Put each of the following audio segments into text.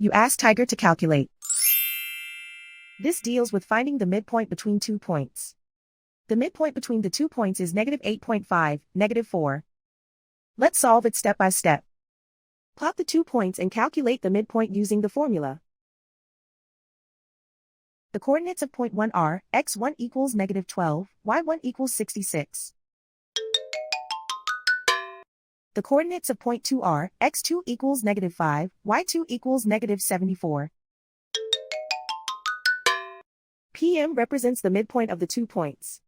You ask Tiger to calculate. This deals with finding the midpoint between 2 points. The midpoint between the 2 points is -8.5, -4. Let's solve it step by step. Plot the 2 points and calculate the midpoint using the formula. The coordinates of point 1 are, x1 equals -12, y1 equals 66. The coordinates of point 2 are, x2 equals -5, y2 equals -74. PM represents the midpoint of the 2 points.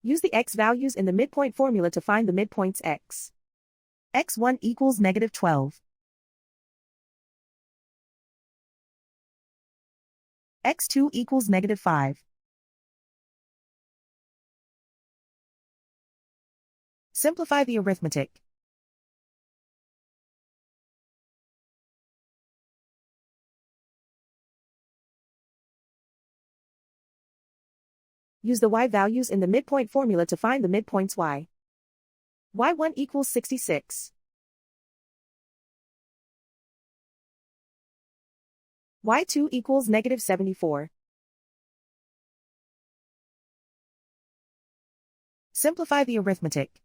Use the x values in the midpoint formula to find the midpoints x. x1 equals -12. x2 equals -5. Simplify the arithmetic. Use the y values in the midpoint formula to find the midpoints y. y1 equals 66. y2 equals -74. Simplify the arithmetic.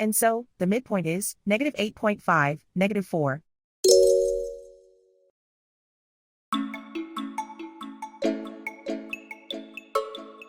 And so, the midpoint is -8.5, -4.